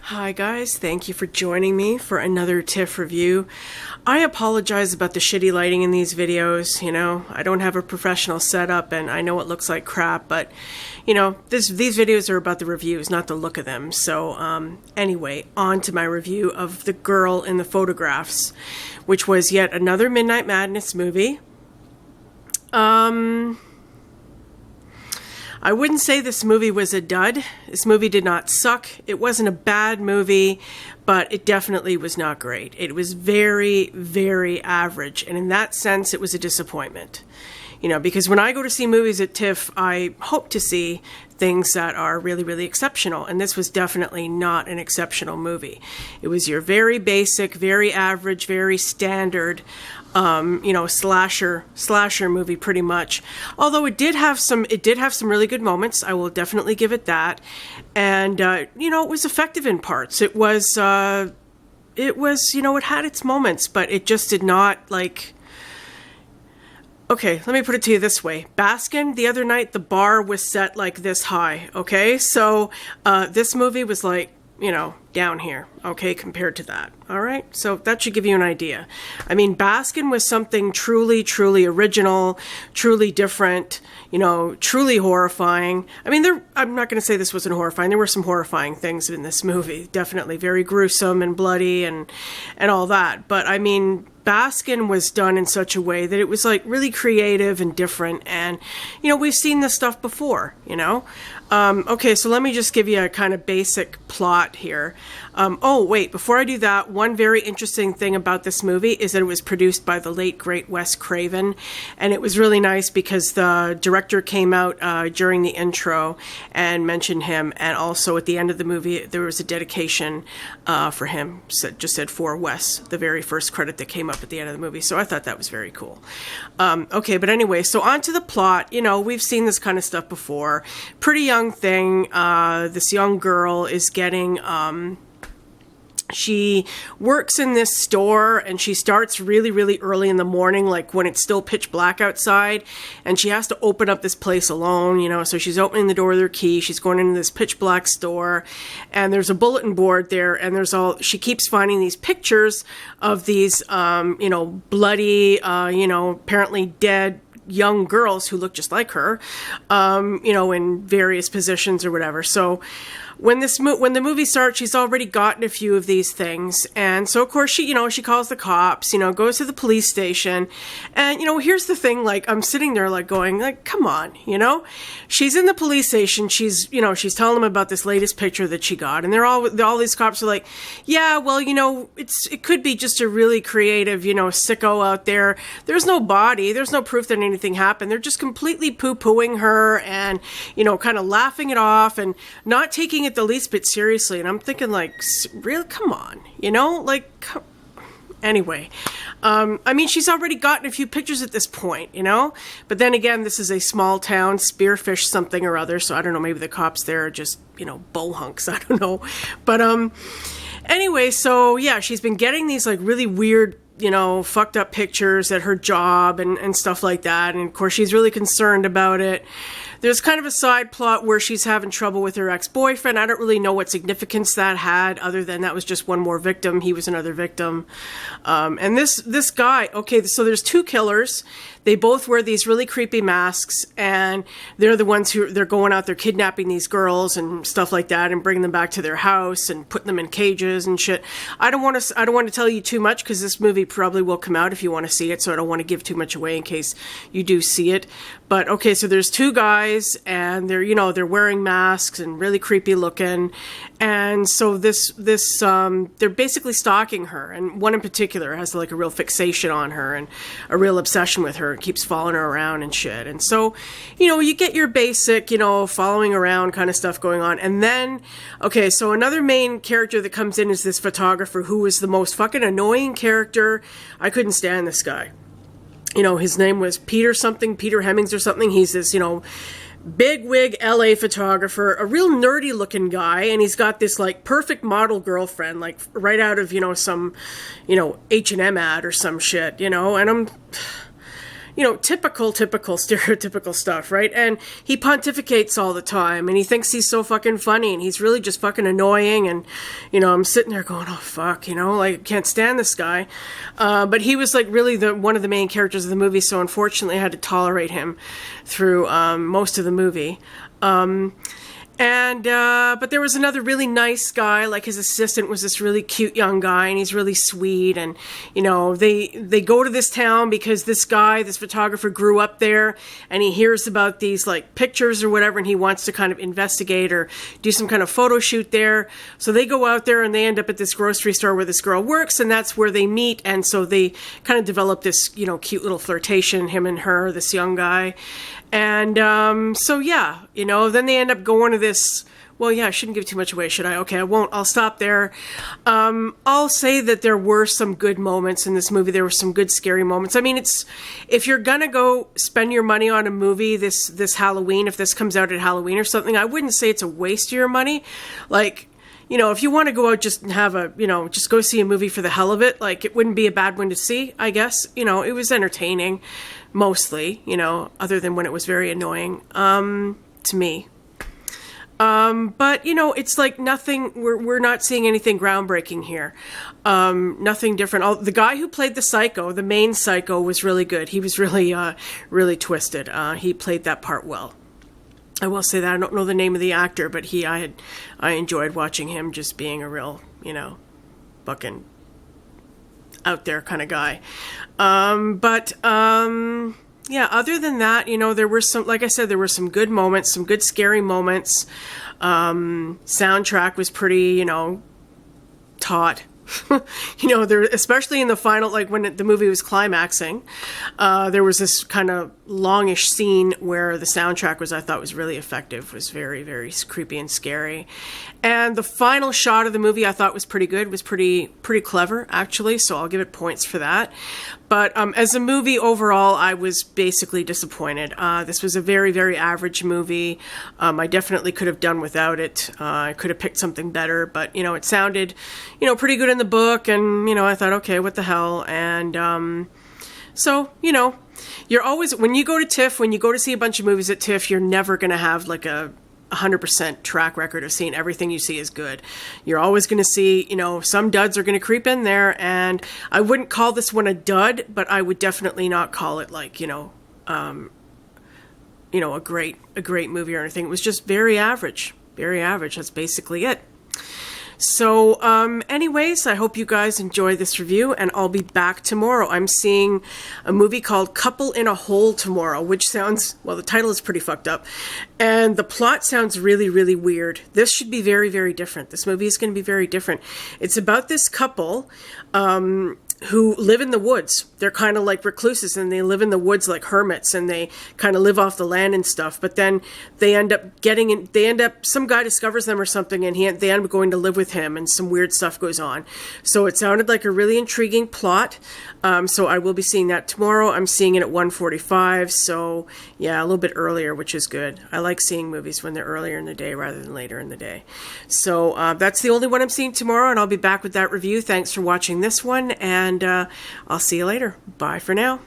Hi guys, thank you for joining me for another TIFF review. I apologize about the shitty lighting in these videos, I don't have a professional setup and I know it looks like crap, but these videos are about the reviews, not the look of them. So anyway, on to my review of The Girl in the Photographs, which was yet another Midnight Madness movie. I wouldn't say this movie was a dud. This movie did not suck. It wasn't a bad movie, but it definitely was not great. It was very, very average. And in that sense, it was a disappointment. Because when I go to see movies at TIFF, I hope to see things that are really, really exceptional. And this was definitely not an exceptional movie. It was your very basic, very average, very standard slasher movie pretty much. Although it did have some really good moments. I will definitely give it that. And it was effective in parts. It had its moments, but it just did not okay, let me put it to you this way. Baskin, the other night, the bar was set like this high, okay? So this movie was down here, okay, compared to that, all right? So that should give you an idea. I mean, Baskin was something truly, truly original, truly different, truly horrifying. I mean, I'm not going to say this wasn't horrifying. There were some horrifying things in this movie, definitely very gruesome and bloody and all that. But I mean, Baskin was done in such a way that it was really creative and different. And, we've seen this stuff before, Okay, so let me just give you a kind of basic plot here. Wait, before I do that, one very interesting thing about this movie is that it was produced by the late, great Wes Craven. And it was really nice because the director came out during the intro and mentioned him. And also at the end of the movie, there was a dedication for him. Just said for Wes, the very first credit that came up at the end of the movie. So I thought that was very cool. Okay, but anyway, so on to the plot. We've seen this kind of stuff before. Pretty young thing. This young girl is getting... she works in this store and she starts really, really early in the morning, when it's still pitch black outside, and she has to open up this place alone, so she's opening the door with her key. She's going into this pitch black store and there's a bulletin board there, and she keeps finding these pictures of these, bloody, apparently dead young girls who look just like her, in various positions or whatever. So when the movie starts, she's already gotten a few of these things. And so, of course, she calls the cops, goes to the police station. And, here's the thing, I'm sitting there, going, come on, She's in the police station. She's telling them about this latest picture that she got. And all these cops are like, yeah, well, it could be just a really creative, sicko out there. There's no body. There's no proof that anything happened. They're just completely poo-pooing her and, kind of laughing it off and not taking it the least bit seriously. And I'm thinking, really, come on, anyway. I mean, she's already gotten a few pictures at this point, but then again, this is a small town, Spearfish something or other, so I don't know, maybe the cops there are just, bull hunks, I don't know, but anyway, so yeah, she's been getting these really weird, fucked up pictures at her job and stuff like that, and of course she's really concerned about it. There's kind of a side plot where she's having trouble with her ex-boyfriend. I don't really know what significance that had, other than that was just one more victim. He was another victim. And this guy, okay, so there's two killers. They both wear these really creepy masks, and they're the ones they're going out, they're kidnapping these girls and stuff like that and bringing them back to their house and putting them in cages and shit. I don't want to tell you too much because this movie probably will come out if you want to see it, so I don't want to give too much away in case you do see it. But okay, so there's two guys and they're wearing masks and really creepy looking. And so they're basically stalking her, and one in particular has a real fixation on her and a real obsession with her and keeps following her around and shit. And so, you get your basic, following around kind of stuff going on. And then, okay, so another main character that comes in is this photographer who is the most fucking annoying character. I couldn't stand this guy. His name was Peter Hemmings or something. He's this, big wig LA photographer, a real nerdy looking guy, and he's got this perfect model girlfriend, right out of, some, H&M ad or some shit, and I'm, typical, stereotypical stuff, right? And he pontificates all the time, and he thinks he's so fucking funny, and he's really just fucking annoying, and, I'm sitting there going, oh, fuck, like, I can't stand this guy. But he was, like, really one of the main characters of the movie, so unfortunately I had to tolerate him through most of the movie. But there was another really nice guy, like his assistant was this really cute young guy, and he's really sweet, and, they go to this town because this photographer grew up there, and he hears about these, like, pictures or whatever, and he wants to kind of investigate or do some kind of photo shoot there. So they go out there, and they end up at this grocery store where this girl works, and that's where they meet, and so they kind of develop this, cute little flirtation, him and her, this young guy. And then they end up going to this. Well, yeah, I shouldn't give too much away, should I? Okay, I won't. I'll stop there. I'll say that there were some good moments in this movie. There were some good scary moments. I mean, if you're gonna go spend your money on a movie this Halloween, if this comes out at Halloween or something, I wouldn't say it's a waste of your money. Like, if you want to go out just and have just go see a movie for the hell of it, like, it wouldn't be a bad one to see, I guess. It was entertaining, mostly, other than when it was very annoying, to me. But, it's like nothing, we're not seeing anything groundbreaking here. Nothing different. The guy who played the main psycho, was really good. He was really, really twisted. He played that part well. I will say that I don't know the name of the actor, but I enjoyed watching him just being a real, fucking out there kind of guy. Yeah, other than that, there were some, like I said, there were some good moments, some good scary moments. Soundtrack was pretty, taut. There, especially in the final, like when the movie was climaxing, there was this kind of longish scene where the soundtrack I thought was really effective, was very, very creepy and scary. And the final shot of the movie I thought was pretty good, was pretty clever, actually, so I'll give it points for that. But as a movie overall, I was basically disappointed. This was a very, very average movie. I definitely could have done without it. I could have picked something better, but, it sounded, pretty good in the book, and, I thought, okay, what the hell? And so, you're always, when you go to TIFF, when you go to see a bunch of movies at TIFF, you're never going to have, like, a 100% track record of seeing everything you see is good. You're always going to see, some duds are going to creep in there, and I wouldn't call this one a dud, but I would definitely not call it like, a great movie or anything. It was just very average. Very average. That's basically it. So, anyways, I hope you guys enjoyed this review, and I'll be back tomorrow. I'm seeing a movie called Couple in a Hole tomorrow, which sounds, well, the title is pretty fucked up, and the plot sounds really, really weird. This should be very, very different. This movie is going to be very different. It's about this couple, who live in the woods. They're kind of like recluses, and they live in the woods like hermits, and they kind of live off the land and stuff. But then they end up some guy discovers them or something, and they end up going to live with him, and some weird stuff goes on. So it sounded like a really intriguing plot. So I will be seeing that tomorrow. I'm seeing it at 1:45. So yeah, a little bit earlier, which is good. I like seeing movies when they're earlier in the day rather than later in the day. So that's the only one I'm seeing tomorrow, and I'll be back with that review. Thanks for watching this one, and I'll see you later. Bye for now.